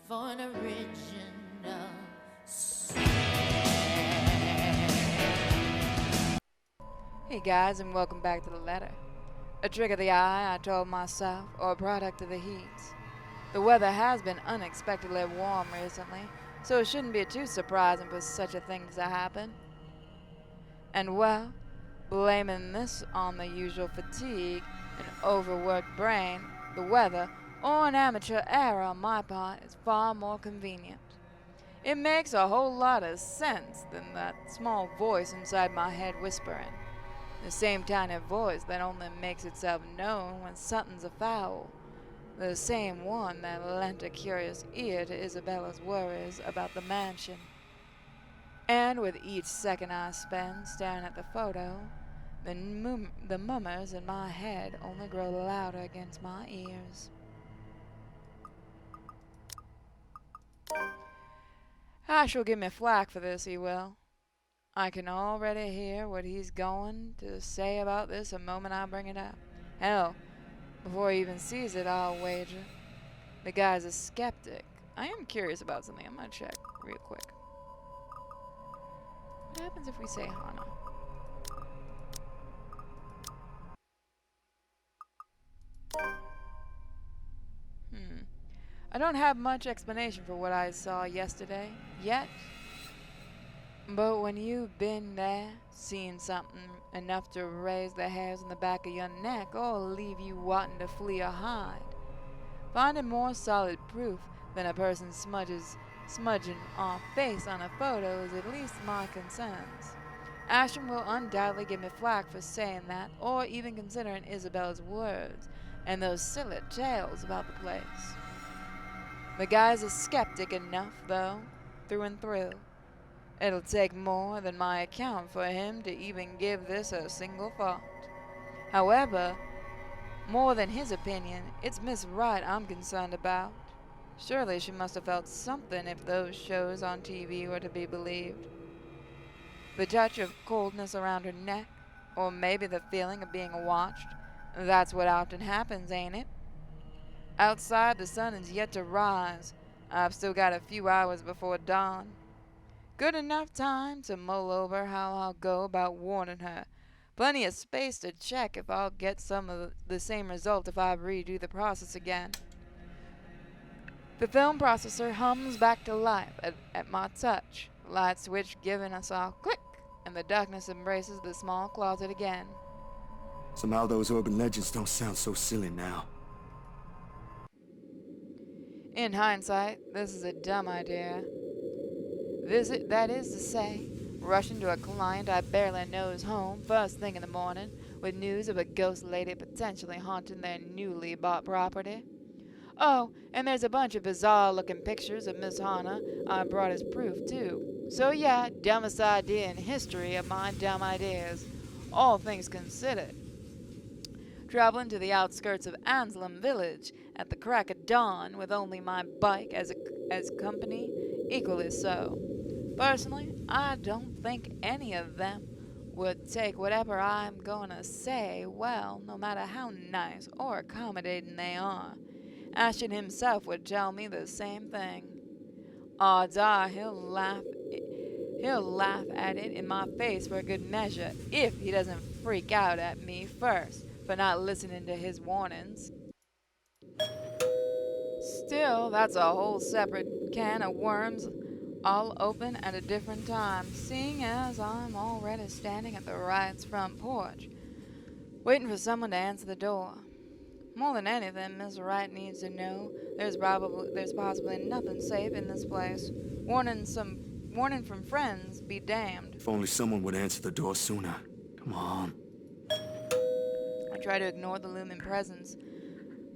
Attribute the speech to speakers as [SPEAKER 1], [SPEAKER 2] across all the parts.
[SPEAKER 1] for an original sound.
[SPEAKER 2] Hey guys, and welcome back to The Letter. A trick of the eye, I told myself, or a product of the heat. The weather has been unexpectedly warm recently, so it shouldn't be too surprising for such a thing to happen. And well, blaming this on the usual fatigue, an overworked brain, the weather, or an amateur error on my part is far more convenient. It makes a whole lot of sense than that small voice inside my head whispering. The same tiny voice that only makes itself known when something's afoul. The same one that lent a curious ear to Isabella's worries about the mansion. And with each second I spend staring at the photo, the murmurs in my head only grow louder against my ears. Ash will give me flack for this, he will. I can already hear what he's going to say about this the moment I bring it up. Hell, before he even sees it, I'll wager. The guy's a skeptic. I am curious about something. I'm gonna check real quick. What happens if we say Hana? I don't have much explanation for what I saw yesterday, yet. But when you've been there, seen something enough to raise the hairs on the back of your neck or leave you wanting to flee or hide, finding more solid proof than a person smudging off face on a photo is at least my concerns. Ashton will undoubtedly give me flack for saying that, or even considering Isabella's words and those silly tales about the place. The guy's a skeptic enough, though, through and through. It'll take more than my account for him to even give this a single thought. However, more than his opinion, it's Miss Wright I'm concerned about. Surely she must have felt something if those shows on TV were to be believed. The touch of coldness around her neck, or maybe the feeling of being watched, that's what often happens, ain't it? Outside, the sun is yet to rise. I've still got a few hours before dawn. Good enough time to mull over how I'll go about warning her. Plenty of space to check if I'll get some of the same result if I redo the process again. The film processor hums back to life at my touch, the light switch giving us a click, and the darkness embraces the small closet again.
[SPEAKER 3] Somehow those urban legends don't sound so silly now.
[SPEAKER 2] In hindsight, this is a dumb idea. That is to say, rushing to a client I barely know's home first thing in the morning with news of a ghost lady potentially haunting their newly bought property. Oh, and there's a bunch of bizarre-looking pictures of Miss Hana I brought as proof, too. So yeah, dumbest idea in history of my dumb ideas, all things considered. Traveling to the outskirts of Anselm village at the crack of dawn with only my bike as company, equally so. Personally, I don't think any of them would take whatever I'm going to say well, no matter how nice or accommodating they are. Ashton himself would tell me the same thing. Odds are he'll laugh at it in my face for a good measure if he doesn't freak out at me first for not listening to his warnings. Still, that's a whole separate can of worms, all open at a different time, seeing as I'm already standing at the Wright's front porch, waiting for someone to answer the door. More than anything, Miss Wright needs to know there's possibly nothing safe in this place. Warning from friends be damned.
[SPEAKER 3] If only someone would answer the door sooner. Come on.
[SPEAKER 2] I try to ignore the looming presence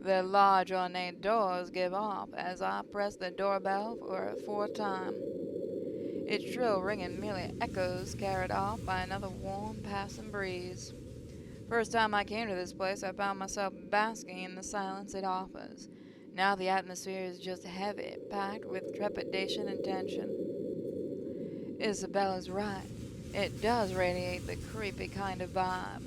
[SPEAKER 2] their large ornate doors give off as I press the doorbell for a fourth time. Its shrill ringing merely echoes carried off by another warm passing breeze. First time I came to this place, I found myself basking in the silence it offers. Now the atmosphere is just heavy, packed with trepidation and tension. Isabella's right. It does radiate the creepy kind of vibe.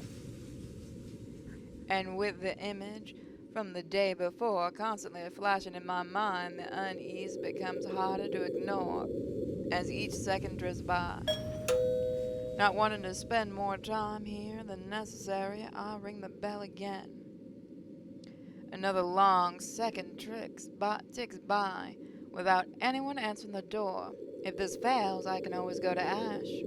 [SPEAKER 2] And with the image from the day before constantly flashing in my mind, the unease becomes harder to ignore as each second drifts by. Not wanting to spend more time here than necessary, I ring the bell again. Another long second ticks by without anyone answering the door. If this fails, I can always go to Ash.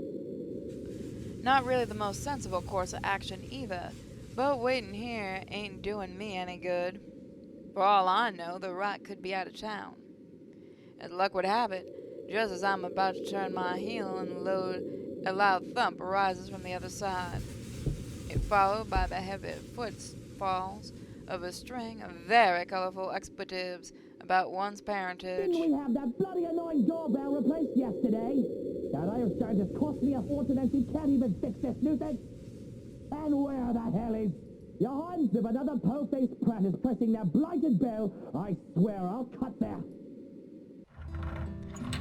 [SPEAKER 2] Not really the most sensible course of action either, but waiting here ain't doing me any good. For all I know, the Rat could be out of town. As luck would have it, just as I'm about to turn my heel and load, a loud thump arises from the other side. It followed by the heavy footfalls of a string of very colorful expletives about one's parentage.
[SPEAKER 4] Didn't we have that bloody annoying doorbell replaced yesterday? That Irish charge has cost me a fortune and she can't even fix this nuisance. And where the hell is... Your Highness, if another po-faced prat is pressing that blighted bell, I swear I'll cut there.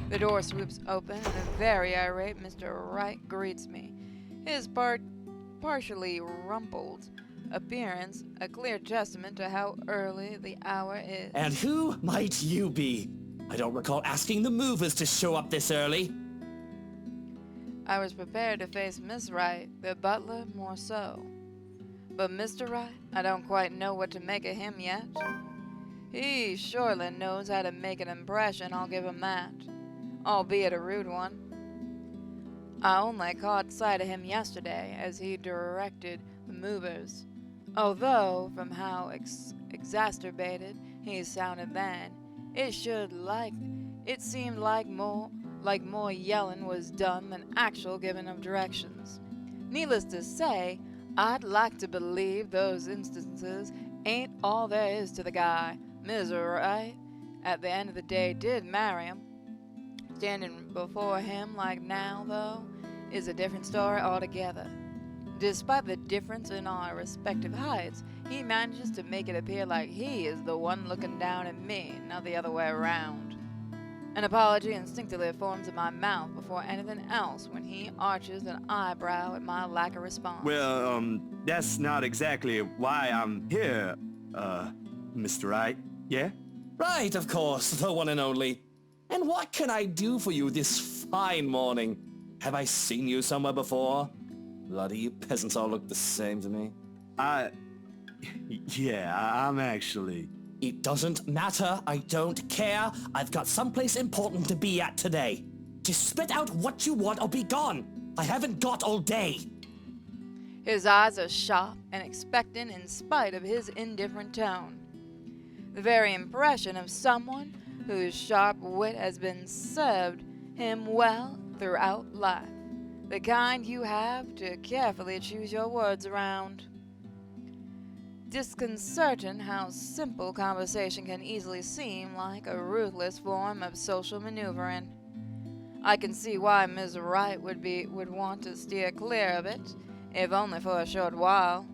[SPEAKER 2] The door swoops open and a very irate Mr. Wright greets me. His partially rumpled appearance a clear testament to how early the hour is.
[SPEAKER 5] And who might you be? I don't recall asking the movers to show up this early.
[SPEAKER 2] I was prepared to face Miss Wright, the butler more so. But Mr. Wright, I don't quite know what to make of him yet. He surely knows how to make an impression, I'll give him that. Albeit a rude one. I only caught sight of him yesterday as he directed the movers. Although, from how exacerbated he sounded then, it seemed like more yelling was done than actual giving of directions. Needless to say, I'd like to believe those instances ain't all there is to the guy. Ms. Wright, at the end of the day, did marry him. Standing before him like now, though, is a different story altogether. Despite the difference in our respective heights, he manages to make it appear like he is the one looking down at me, not the other way around. An apology instinctively forms in my mouth before anything else when he arches an eyebrow at my lack of response.
[SPEAKER 3] Well, that's not exactly why I'm here, Mr. Wright, yeah?
[SPEAKER 5] Right, of course, the one and only. And what can I do for you this fine morning? Have I seen you somewhere before? Bloody you peasants all look the same to me.
[SPEAKER 3] Yeah, I'm actually...
[SPEAKER 5] It doesn't matter, I don't care. I've got someplace important to be at today. Just spit out what you want or be gone. I haven't got all day.
[SPEAKER 2] His eyes are sharp and expectant in spite of his indifferent tone. The very impression of someone whose sharp wit has been served him well throughout life. The kind you have to carefully choose your words around. Disconcerting how simple conversation can easily seem like a ruthless form of social maneuvering. I can see why Ms. Wright would want to steer clear of it, if only for a short while.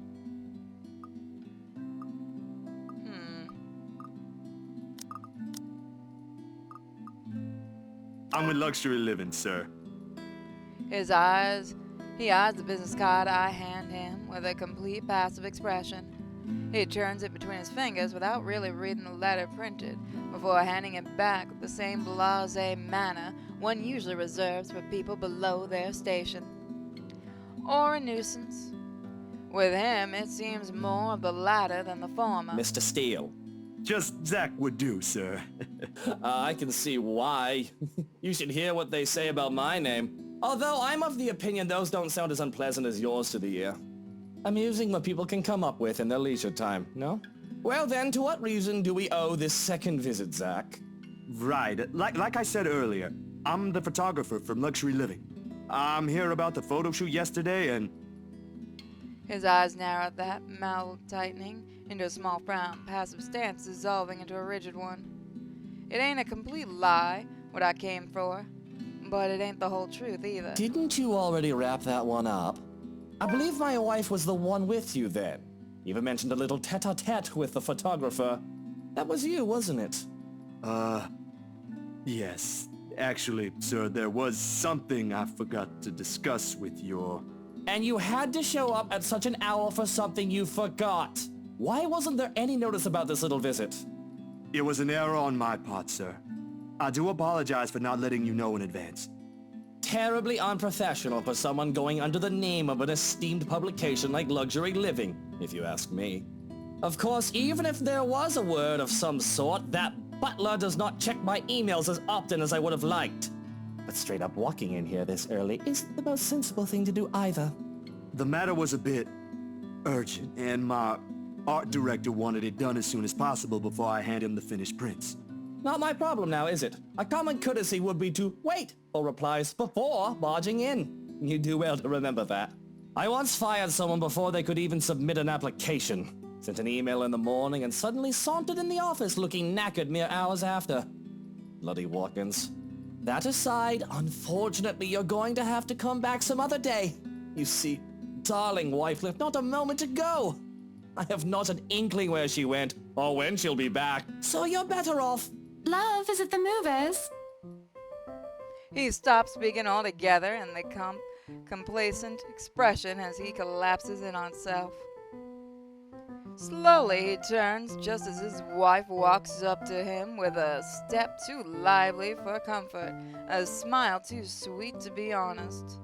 [SPEAKER 3] I'm with Luxury Living, sir.
[SPEAKER 2] He eyes the business card I hand him with a complete passive expression. He turns it between his fingers without really reading the letter printed before handing it back with the same blasé manner one usually reserves for people below their station. Or a nuisance. With him, it seems more of the latter than the former.
[SPEAKER 5] Mr. Steele.
[SPEAKER 3] Just Zach would do, sir.
[SPEAKER 5] I can see why. You should hear what they say about my name. Although I'm of the opinion those don't sound as unpleasant as yours to the ear. Amusing what people can come up with in their leisure time, no? Well then, to what reason do we owe this second visit, Zach?
[SPEAKER 3] Right. Like I said earlier, I'm the photographer from Luxury Living. I'm here about the photo shoot yesterday and...
[SPEAKER 2] His eyes narrow at that, mouth tightening into a small frown, passive stance dissolving into a rigid one. It ain't a complete lie, what I came for, but it ain't the whole truth either.
[SPEAKER 5] Didn't you already wrap that one up? I believe my wife was the one with you then. You even mentioned a little tete-a-tete with the photographer. That was you, wasn't it?
[SPEAKER 3] Yes. Actually, sir, there was something I forgot to discuss with your...
[SPEAKER 5] And you had to show up at such an hour for something you forgot. Why wasn't there any notice about this little visit?
[SPEAKER 3] It was an error on my part, sir. I do apologize for not letting you know in advance.
[SPEAKER 5] Terribly unprofessional for someone going under the name of an esteemed publication like Luxury Living, if you ask me. Of course, even if there was a word of some sort, that butler does not check my emails as often as I would have liked. But straight up walking in here this early isn't the most sensible thing to do either.
[SPEAKER 3] The matter was a bit urgent, and my art director wanted it done as soon as possible before I hand him the finished prints.
[SPEAKER 5] Not my problem now, is it? A common courtesy would be to wait for replies before barging in. You do well to remember that. I once fired someone before they could even submit an application. Sent an email in the morning and suddenly sauntered in the office looking knackered mere hours after. Bloody Watkins. That aside, unfortunately you're going to have to come back some other day. You see, darling wife left not a moment ago. I have not an inkling where she went, or when she'll be back, so you're better off.
[SPEAKER 6] Love, is it the movers?
[SPEAKER 2] He stops speaking altogether in the complacent expression as he collapses in on self. Slowly he turns just as his wife walks up to him with a step too lively for comfort, a smile too sweet to be honest.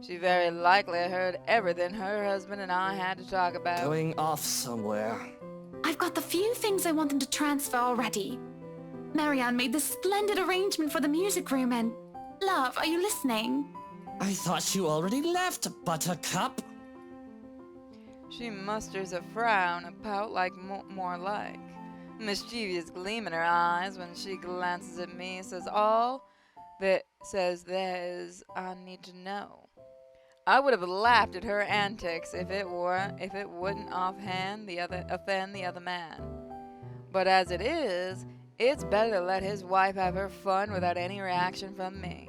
[SPEAKER 2] She very likely heard everything her husband and I had to talk about.
[SPEAKER 5] Going off somewhere.
[SPEAKER 6] I've got the few things I want them to transfer already. Marianne made this splendid arrangement for the music room and... Love, are you listening?
[SPEAKER 5] I thought you already left, Buttercup.
[SPEAKER 2] She musters a frown, a pout like more like. Mischievous gleam in her eyes when she glances at me, says all that there's I need to know. I would have laughed at her antics if it wouldn't offhand offend the other man. But as it is, it's better to let his wife have her fun without any reaction from me.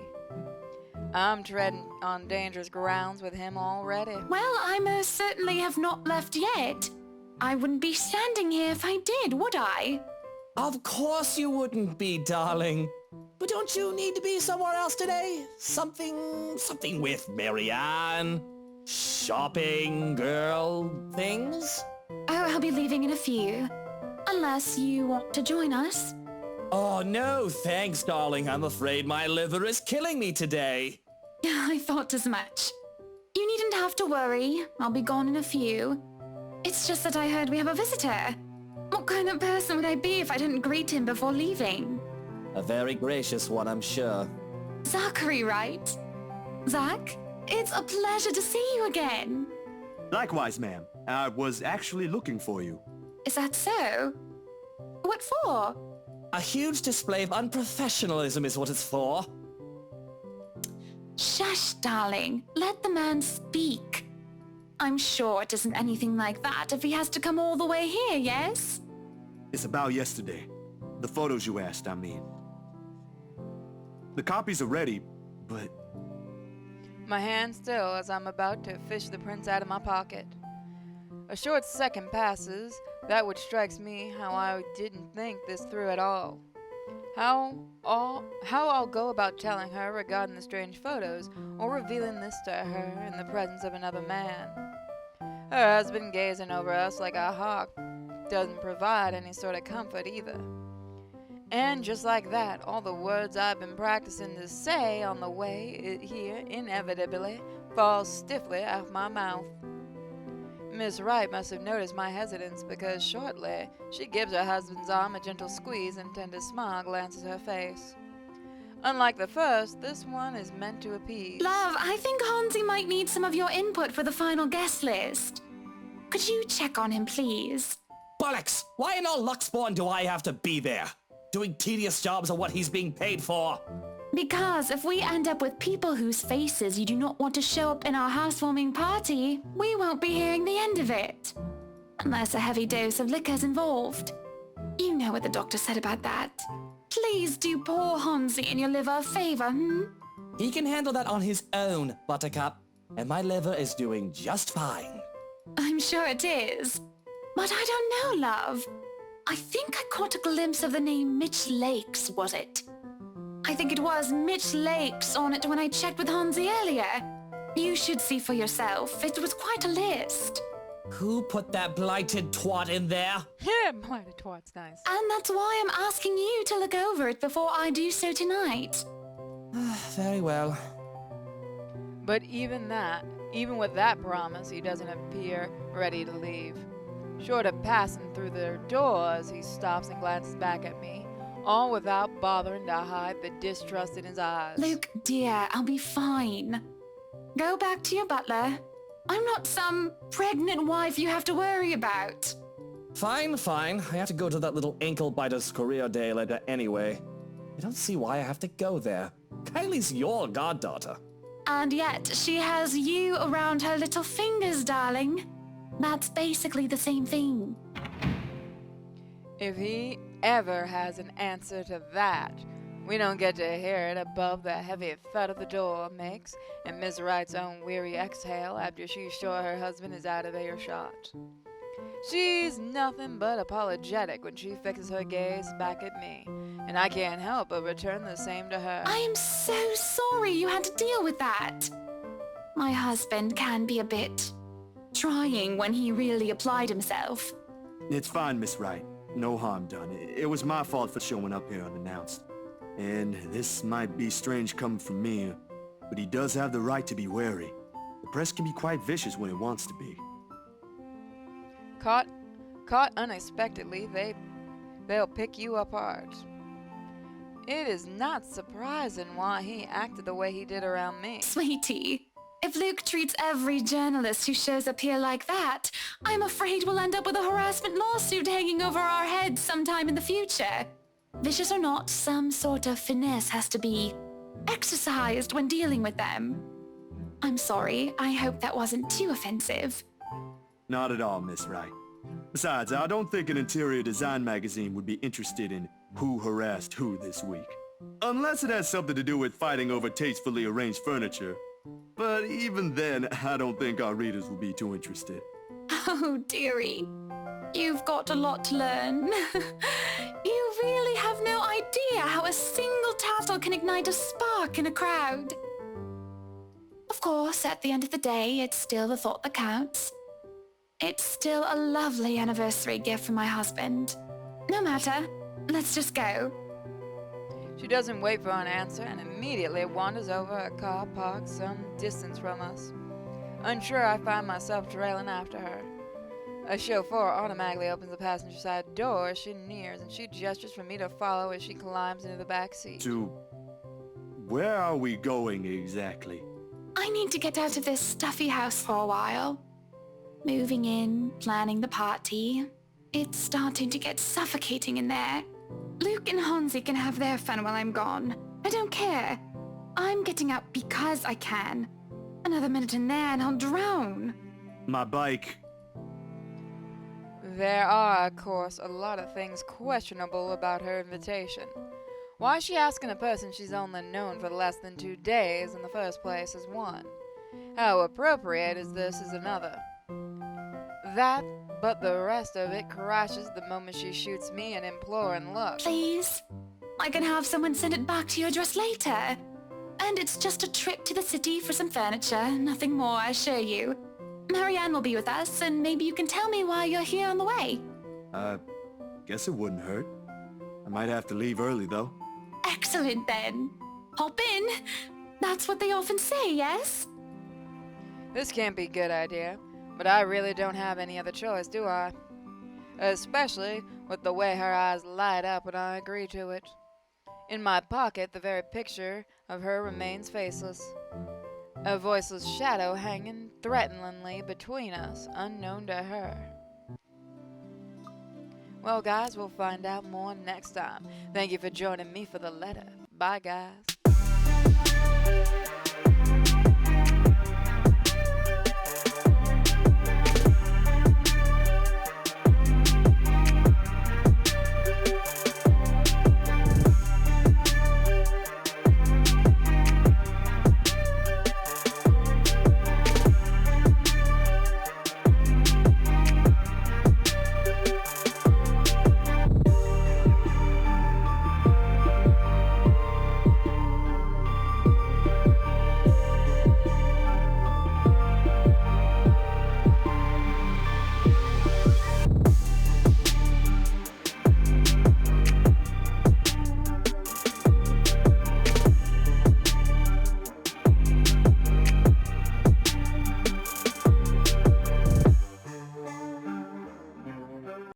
[SPEAKER 2] I'm treading on dangerous grounds with him already.
[SPEAKER 6] Well, I most certainly have not left yet. I wouldn't be standing here if I did, would I?
[SPEAKER 5] Of course you wouldn't be, darling. But don't you need to be somewhere else today? Something with Marianne? Shopping, girl, things?
[SPEAKER 6] Oh, I'll be leaving in a few. Unless you want to join us.
[SPEAKER 5] Oh, no, thanks, darling. I'm afraid my liver is killing me today.
[SPEAKER 6] I thought as much. You needn't have to worry. I'll be gone in a few. It's just that I heard we have a visitor. What kind of person would I be if I didn't greet him before leaving?
[SPEAKER 5] A very gracious one, I'm sure.
[SPEAKER 6] Zachary, right? Zach, it's a pleasure to see you again.
[SPEAKER 3] Likewise, ma'am. I was actually looking for you.
[SPEAKER 6] Is that so? What for?
[SPEAKER 5] A huge display of unprofessionalism is what it's for.
[SPEAKER 6] Shush, darling. Let the man speak. I'm sure it isn't anything like that if he has to come all the way here, yes?
[SPEAKER 3] It's about yesterday. The photos you asked, I mean. The copies are ready, but...
[SPEAKER 2] My hand still as I'm about to fish the prints out of my pocket. A short second passes, that which strikes me how I didn't think this through at all. How I'll go about telling her regarding the strange photos, or revealing this to her in the presence of another man. Her husband gazing over us like a hawk doesn't provide any sort of comfort either. And just like that, all the words I've been practicing to say on the way here inevitably fall stiffly off my mouth. Miss Wright must have noticed my hesitance because shortly she gives her husband's arm a gentle squeeze and a tender smile glances her face. Unlike the first, this one is meant to appease.
[SPEAKER 6] Love, I think Hansi might need some of your input for the final guest list. Could you check on him, please?
[SPEAKER 5] Bollocks! Why in all Luxborn do I have to be there? Doing tedious jobs are what he's being paid for.
[SPEAKER 6] Because if we end up with people whose faces you do not want to show up in our housewarming party, we won't be hearing the end of it. Unless a heavy dose of liquor's involved. You know what the doctor said about that. Please do poor Hansi and your liver a favor,
[SPEAKER 5] He can handle that on his own, Buttercup. And my liver is doing just fine.
[SPEAKER 6] I'm sure it is. But I don't know, love. I think I caught a glimpse of the name Mitch Lakes, was it? I think it was Mitch Lakes on it when I checked with Hansi earlier. You should see for yourself. It was quite a list.
[SPEAKER 5] Who put that blighted twat in there?
[SPEAKER 2] Yeah, blighted twat's nice.
[SPEAKER 6] And that's why I'm asking you to look over it before I do so tonight.
[SPEAKER 5] Very well.
[SPEAKER 2] But even with that promise, he doesn't appear ready to leave. Short of passing through their doors, he stops and glances back at me, all without bothering to hide the distrust in his eyes.
[SPEAKER 6] Luke, dear, I'll be fine. Go back to your butler. I'm not some pregnant wife you have to worry about.
[SPEAKER 5] Fine. I have to go to that little ankle-biter's career day later anyway. I don't see why I have to go there. Kylie's your goddaughter.
[SPEAKER 6] And yet, she has you around her little fingers, darling. That's basically the same thing.
[SPEAKER 2] If he ever has an answer to that, we don't get to hear it above the heavy thud of the door makes and Miss Wright's own weary exhale after she's sure her husband is out of earshot. She's nothing but apologetic when she fixes her gaze back at me, and I can't help but return the same to her.
[SPEAKER 6] I am so sorry you had to deal with that. My husband can be a bit trying when he really applied himself.
[SPEAKER 3] It's fine, Miss Wright. No harm done. It was my fault for showing up here unannounced. And this might be strange coming from me, but he does have the right to be wary. The press can be quite vicious when it wants to be.
[SPEAKER 2] Caught unexpectedly, they'll pick you apart. It is not surprising why he acted the way he did around me.
[SPEAKER 6] Sweetie, if Luke treats every journalist who shows up here like that, I'm afraid we'll end up with a harassment lawsuit hanging over our heads sometime in the future. Vicious or not, some sort of finesse has to be exercised when dealing with them. I'm sorry, I hope that wasn't too offensive.
[SPEAKER 3] Not at all, Miss Wright. Besides, I don't think an interior design magazine would be interested in who harassed who this week. Unless it has something to do with fighting over tastefully arranged furniture. But even then, I don't think our readers will be too interested.
[SPEAKER 6] Oh, dearie. You've got a lot to learn. You really have no idea how a single tassel can ignite a spark in a crowd. Of course, at the end of the day, it's still the thought that counts. It's still a lovely anniversary gift from my husband. No matter. Let's just go.
[SPEAKER 2] She doesn't wait for an answer and immediately wanders over a car parked some distance from us. Unsure, I find myself trailing after her. A chauffeur automatically opens the passenger side door as she nears, and she gestures for me to follow as she climbs into the back seat.
[SPEAKER 3] To... where are we going exactly?
[SPEAKER 6] I need to get out of this stuffy house for a while. Moving in, planning the party. It's starting to get suffocating in there. Luke and Hansi can have their fun while I'm gone. I don't care. I'm getting out because I can. Another minute in there and I'll drown.
[SPEAKER 3] My bike.
[SPEAKER 2] There are, of course, a lot of things questionable about her invitation. Why is she asking a person she's only known for less than 2 days in the first place is one. How appropriate is this is another. That, but the rest of it crashes the moment she shoots me an imploring look.
[SPEAKER 6] Please? I can have someone send it back to your address later. And it's just a trip to the city for some furniture, nothing more, I assure you. Marianne will be with us, and maybe you can tell me why you're here on the way.
[SPEAKER 3] Guess it wouldn't hurt. I might have to leave early, though.
[SPEAKER 6] Excellent, then. Hop in. That's what they often say, yes?
[SPEAKER 2] This can't be a good idea, but I really don't have any other choice, do I? Especially with the way her eyes light up when I agree to it. In my pocket, the very picture of her remains faceless. A voiceless shadow hanging threateningly between us, unknown to her. Well, guys, we'll find out more next time. Thank you for joining me for the letter. Bye, guys.